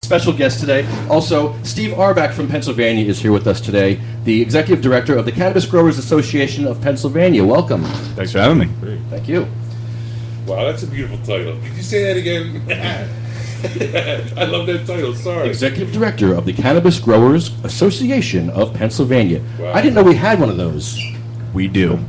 special guest today. Also, Steve Auerbach from Pennsylvania is here with us today, the Executive Director of the Cannabis Growers Association of Pennsylvania. Welcome. Thanks for having me. Great. Thank you. Wow, that's a beautiful title. Could you say that again? I love that title. Sorry. Executive Director of the Cannabis Growers Association of Pennsylvania. Wow. I didn't know we had one of those. We do.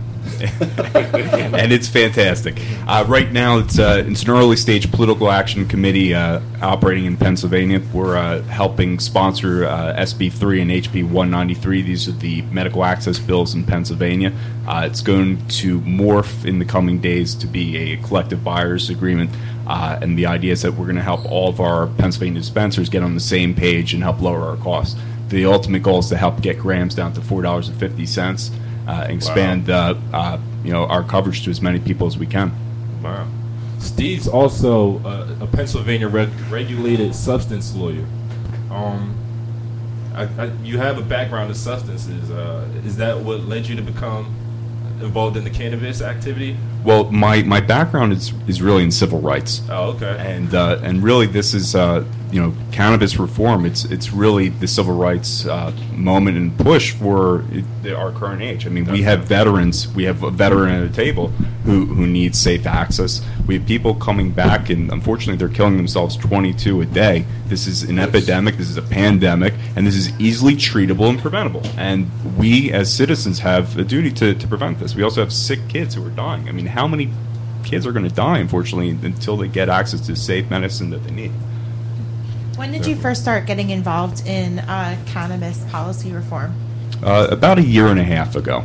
And it's fantastic. Right now, it's an early stage political action committee operating in Pennsylvania. We're helping sponsor SB 3 and HB 193. These are the medical access bills in Pennsylvania. It's going to morph in the coming days to be a collective buyers agreement. And the idea is that we're going to help all of our Pennsylvania dispensers get on the same page and help lower our costs. The ultimate goal is to help get grams down to $4.50. Expand our coverage to as many people as we can. Wow. Steve's also a Pennsylvania regulated substance lawyer. You have a background in substances. Is that what led you to become involved in the cannabis activity? Well, my background is really in civil rights. Oh, okay. And really, this is cannabis reform. It's really the civil rights moment and push for our current age. I mean, we have veterans. We have a veteran at a table who needs safe access. We have people coming back, and unfortunately, they're killing themselves 22 a day. This is an epidemic. This is a pandemic, and this is easily treatable and preventable. And we, as citizens, have a duty to prevent this. We also have sick kids who are dying. I mean, how many kids are going to die, unfortunately, until they get access to safe medicine that they need? When did you first start getting involved in cannabis policy reform? About a year and a half ago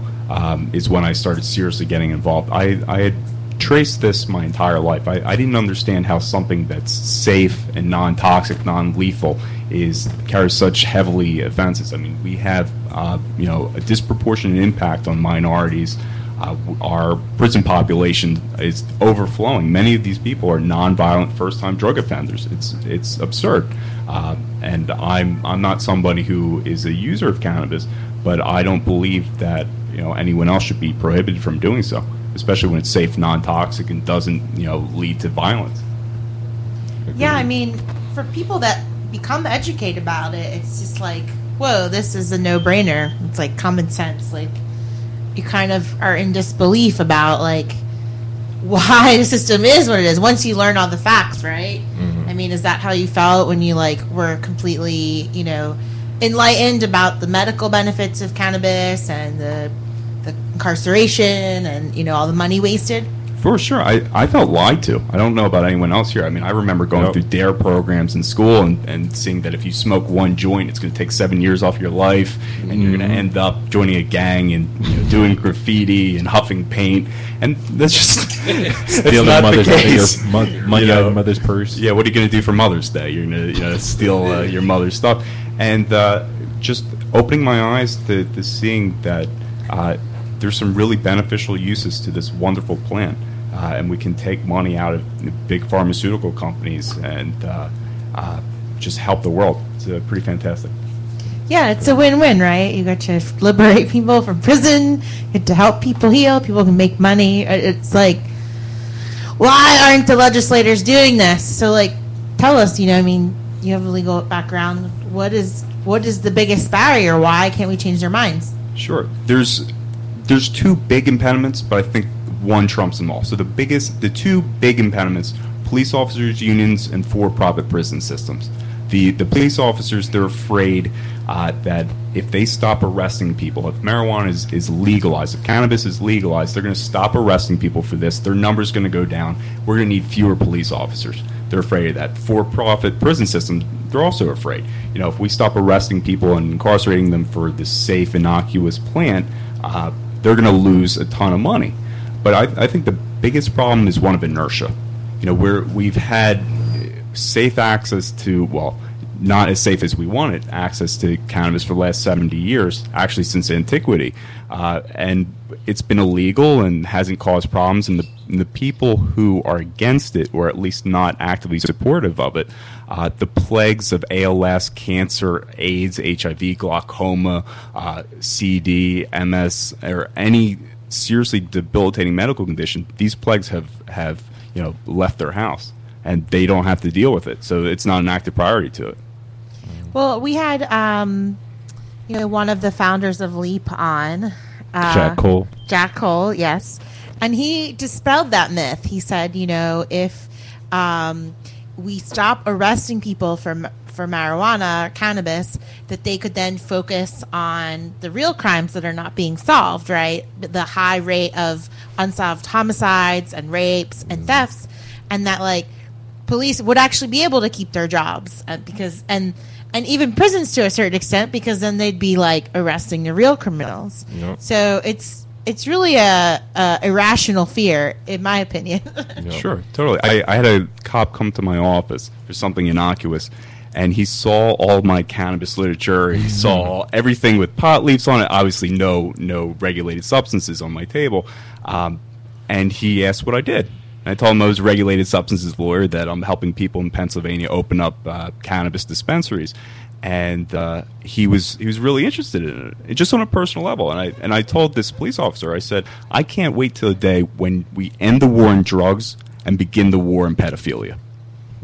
is when I started seriously getting involved. I had traced this my entire life. I didn't understand how something that's safe and non-toxic, non-lethal carries such heavily offenses. I mean, we have a disproportionate impact on minorities. Our prison population is overflowing. Many of these people are nonviolent first-time drug offenders. It's absurd. And I'm not somebody who is a user of cannabis, but I don't believe that anyone else should be prohibited from doing so, especially when it's safe, non-toxic, and doesn't lead to violence. Yeah, I mean, for people that become educated about it, it's just like, whoa, this is a no-brainer. It's like common sense. Like, you kind of are in disbelief about like why the system is what it is once you learn all the facts, right? Mm-hmm. I mean, is that how you felt when you like were completely enlightened about the medical benefits of cannabis and the incarceration and all the money wasted? For sure. I felt lied to. I don't know about anyone else here. I mean, I remember going through DARE programs in school and seeing that if you smoke one joint, it's going to take 7 years off your life, and you're going to end up joining a gang and doing graffiti and huffing paint. And that's just stealing money out of your mother's purse. Yeah, what are you going to do for Mother's Day? You're going to steal your mother's stuff. And just opening my eyes to seeing that there's some really beneficial uses to this wonderful plant. And we can take money out of big pharmaceutical companies and just help the world. It's pretty fantastic. Yeah, it's a win-win, right? You get to liberate people from prison, get to help people heal, people can make money. It's like, why aren't the legislators doing this? So, like, tell us, you have a legal background. What is the biggest barrier? Why can't we change their minds? Sure. There's two big impediments, but I think one trumps them all. So the two big impediments: police officers' unions and for-profit prison systems. The police officers, they're afraid that if they stop arresting people, if marijuana is legalized, if cannabis is legalized, they're going to stop arresting people for this. Their number's going to go down. We're going to need fewer police officers. They're afraid of that. For-profit prison systems, they're also afraid. If we stop arresting people and incarcerating them for this safe, innocuous plant, they're going to lose a ton of money. But I think the biggest problem is one of inertia. We've had safe access to, well, not as safe as we wanted, access to cannabis for the last 70 years, actually since antiquity. And it's been illegal and hasn't caused problems. And the people who are against it, or at least not actively supportive of it, the plagues of ALS, cancer, AIDS, HIV, glaucoma, CD, MS, or any seriously debilitating medical condition, these plagues have left their house, and they don't have to deal with it. So it's not an active priority to it. Well, we had, one of the founders of Leap on. Jack Cole. Jack Cole, yes. And he dispelled that myth. He said, if we stop arresting people for marijuana, cannabis, that they could then focus on the real crimes that are not being solved, right? The high rate of unsolved homicides and rapes and thefts, and that, like, police would actually be able to keep their jobs because even prisons to a certain extent, because then they'd be like arresting the real criminals. Yep. So it's really a irrational fear, in my opinion. Yep. Sure, totally. I had a cop come to my office for something innocuous, and he saw all my cannabis literature. He saw everything with pot leaves on it. Obviously, no regulated substances on my table. And he asked what I did. And I told him I was a regulated substances lawyer, that I'm helping people in Pennsylvania open up cannabis dispensaries. And he was really interested in it, just on a personal level. And I told this police officer, I said, I can't wait till the day when we end the war on drugs and begin the war on pedophilia.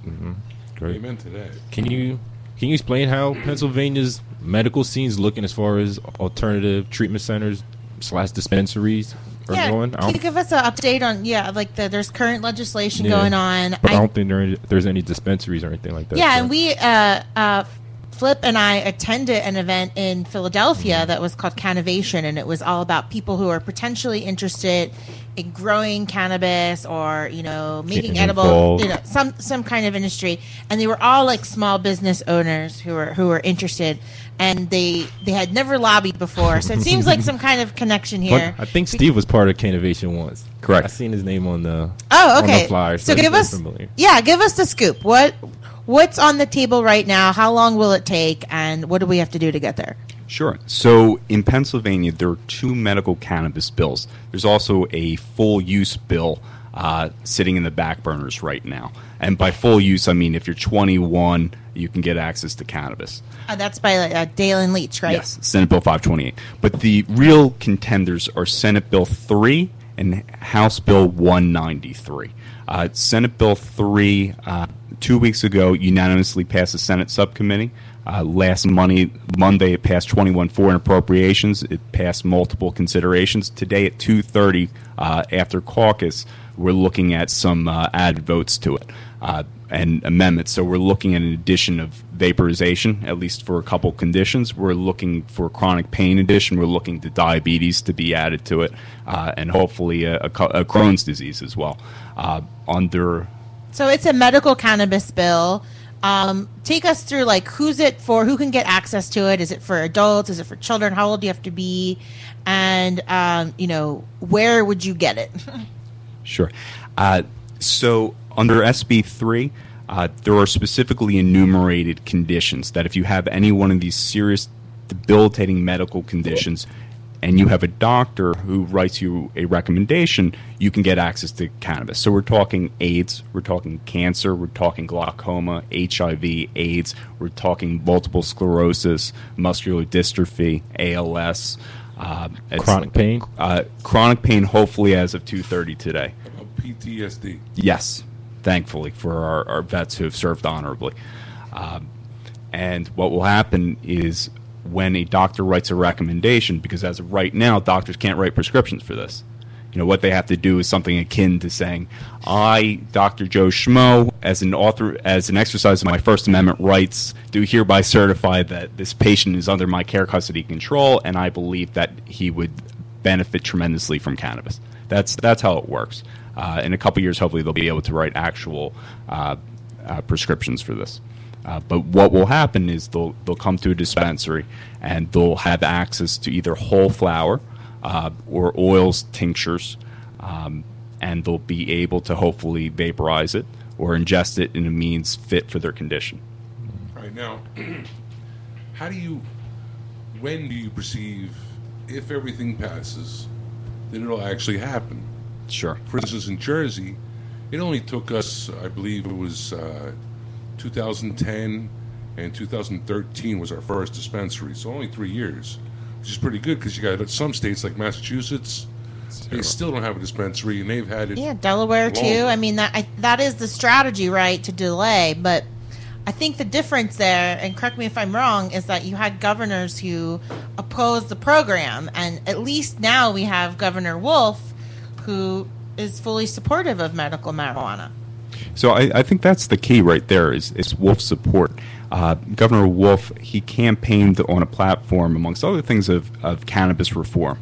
Mm-hmm. Great. Amen to that. Can you explain how Pennsylvania's medical scene's looking as far as alternative treatment centers / dispensaries are going? Can you give us an update on there's current legislation going on? But I don't think there's any dispensaries or anything like that. Yeah, so. and we Flip and I attended an event in Philadelphia that was called Cannabis, and it was all about people who are potentially interested in growing cannabis or making edible, some kind of industry. And they were all like small business owners who were interested, and they had never lobbied before. So it seems like some kind of connection here. But I think Steve was part of Cannovation once. Correct. I seen his name on the on the flyer. So give us the scoop. What's on the table right now? How long will it take? And what do we have to do to get there? Sure. So in Pennsylvania, there are 2 medical cannabis bills. There's also a full use bill sitting in the back burners right now. And by full use, I mean if you're 21, you can get access to cannabis. That's by Dale and Leach, right? Yes, Senate Bill 528. But the real contenders are Senate Bill 3 and House Bill 193. Senate Bill 3, 2 weeks ago, unanimously passed the Senate subcommittee. Last Monday, it passed 21-4 in appropriations. It passed multiple considerations. Today at 2:30, after caucus, we're looking at some added votes to it and amendments. So we're looking at an addition of vaporization, at least for a couple conditions. We're looking for chronic pain addition. We're looking to diabetes to be added to it, and hopefully a Crohn's disease as well. So it's a medical cannabis bill. Take us through, like, who's it for? Who can get access to it? Is it for adults? Is it for children? How old do you have to be? And, where would you get it? Sure. So under SB 3, there are specifically enumerated conditions that if you have any one of these serious debilitating medical conditions and you have a doctor who writes you a recommendation, you can get access to cannabis. So we're talking AIDS, we're talking cancer, we're talking glaucoma, HIV, AIDS, we're talking multiple sclerosis, muscular dystrophy, ALS. Chronic pain? Chronic pain, hopefully as of 2:30 today. PTSD. Yes, thankfully for our vets who have served honorably. And what will happen is when a doctor writes a recommendation, because as of right now, doctors can't write prescriptions for this. What they have to do is something akin to saying, I, Dr. Joe Schmo, as an exercise of my First Amendment rights, do hereby certify that this patient is under my care, custody, control, and I believe that he would benefit tremendously from cannabis. That's how it works. In a couple years, hopefully, they'll be able to write actual prescriptions for this. But what will happen is they'll come to a dispensary and they'll have access to either whole flower or oils, tinctures, and they'll be able to hopefully vaporize it or ingest it in a means fit for their condition. All right, now, when do you perceive, if everything passes, that it'll actually happen? Sure. For instance, in Jersey, it only took us, I believe it was 2010 and 2013 was our first dispensary, so only 3 years, which is pretty good because you got some states like Massachusetts, they still don't have a dispensary, and they've had it. Yeah, Delaware too. I mean, that is the strategy, right, to delay. But I think the difference there, and correct me if I'm wrong, is that you had governors who opposed the program, and at least now we have Governor Wolf, who is fully supportive of medical marijuana. So I think that's the key right there is Wolf's support. Governor Wolf, he campaigned on a platform, amongst other things, of cannabis reform,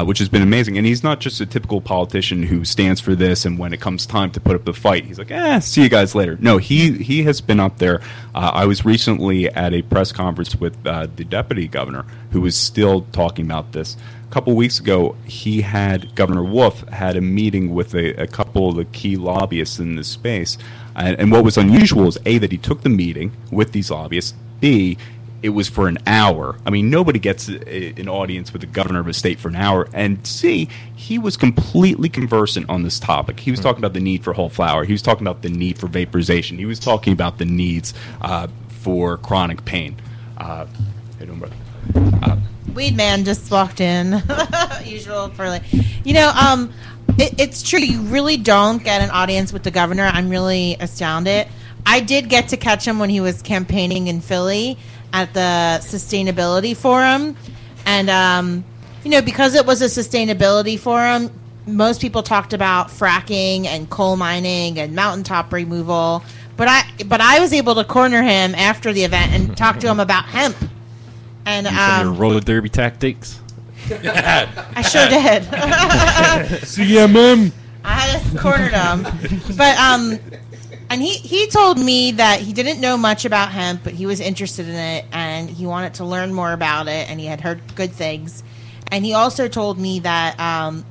which has been amazing. And he's not just a typical politician who stands for this, and when it comes time to put up the fight, he's like, see you guys later. No, he has been up there. I was recently at a press conference with the deputy governor, who was still talking about this. A couple weeks ago, Governor Wolf had a meeting with a couple of the key lobbyists in this space. And what was unusual is, A, that he took the meeting with these lobbyists, B, it was for an hour. I mean, nobody gets an audience with the governor of a state for an hour. And C, he was completely conversant on this topic. He was talking about the need for whole flower. He was talking about the need for vaporization. He was talking about the needs for chronic pain. How you doing, brother? Weed man just walked in. Usual for it's true. You really don't get an audience with the governor. I'm really astounded. I did get to catch him when he was campaigning in Philly at the Sustainability Forum. And, because it was a sustainability forum, most people talked about fracking and coal mining and mountaintop removal. But I was able to corner him after the event and talk to him about hemp. And your roller derby tactics. I sure did. CMM. I just cornered him. But and he told me that he didn't know much about hemp, but he was interested in it and he wanted to learn more about it, and he had heard good things. And he also told me that and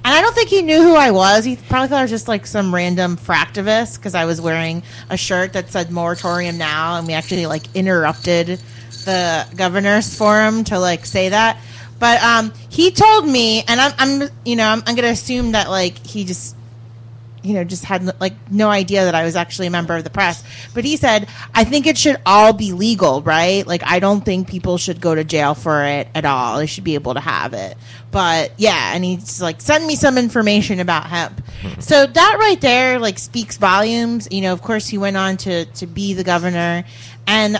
I don't think he knew who I was. He probably thought I was just like some random fractivist because I was wearing a shirt that said moratorium now, and we actually like interrupted the governor's forum to like say that. But he told me, and I'm going to assume that like he just had like no idea that I was actually a member of the press. But he said, I think it should all be legal, right? Like, I don't think people should go to jail for it at all. They should be able to have it. But yeah, and he's like, send me some information about hemp. So that right there like speaks volumes. Of course he went on to be the governor, and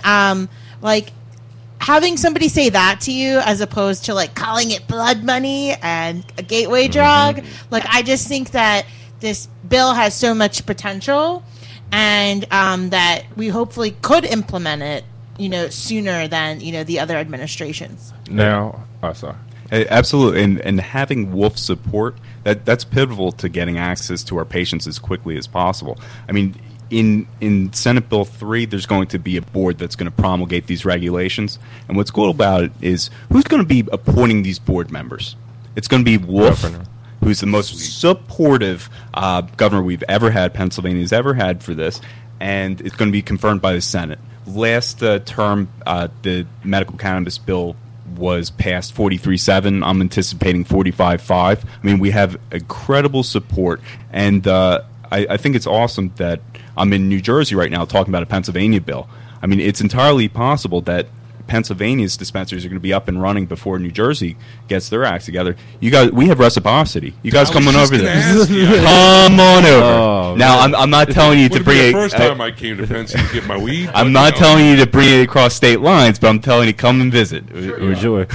having somebody say that to you as opposed to like calling it blood money and a gateway drug, like I just think that this bill has so much potential, and that we hopefully could implement it, sooner than the other administrations. Now, sorry. Absolutely, and having Wolf's support, that's pivotal to getting access to our patients as quickly as possible. I mean, in Senate Bill 3, there's going to be a board that's going to promulgate these regulations. And what's cool about it is, who's going to be appointing these board members? It's going to be Wolf, governor, who's the most supportive governor we've ever had, Pennsylvania's ever had for this, and it's going to be confirmed by the Senate. Last term, the medical cannabis bill was passed 43-7. I'm anticipating 45-5. I mean, we have incredible support, and I think it's awesome that I'm in New Jersey right now talking about a Pennsylvania bill. I mean, it's entirely possible that Pennsylvania's dispensaries are going to be up and running before New Jersey gets their act together. You guys, we have reciprocity. You guys come on over there. Come on over. Oh, now, I'm not telling you to bring it. The first time I came to Penn to get my weed. I'm not telling you to bring it across state lines, but I'm telling you to come and visit. Enjoy.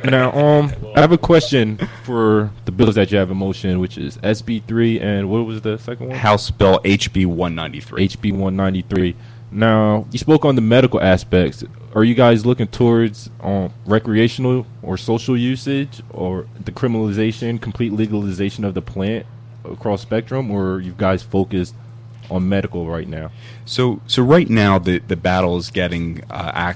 Now, I have a question for the bills that you have in motion, which is SB3 and what was the second one? House Bill HB 193. HB 193. Now, you spoke on the medical aspects. Are you guys looking towards recreational or social usage, or the criminalization, complete legalization of the plant across spectrum, or are you guys focused on medical right now? So right now, the battle is getting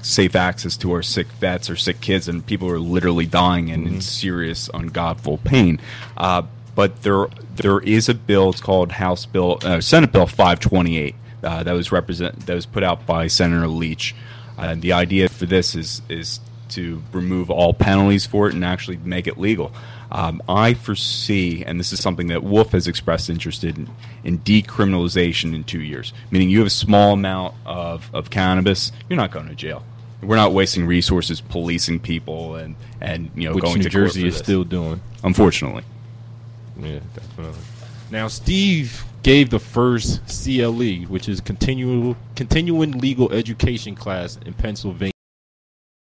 safe access to our sick vets or sick kids, and people are literally dying in serious, ungodful pain. But there is a bill. It's called Senate Bill 528 that was put out by Senator Leach. And the idea for this is to remove all penalties for it and actually make it legal. I foresee, and this is something that Wolf has expressed interest in decriminalization in 2 years. Meaning you have a small amount of cannabis, you're not going to jail. We're not wasting resources policing people and Which going New to Jersey court is still doing. unfortunately. Yeah, definitely. Now, Steve gave the first CLE, which is continuing legal education class in Pennsylvania.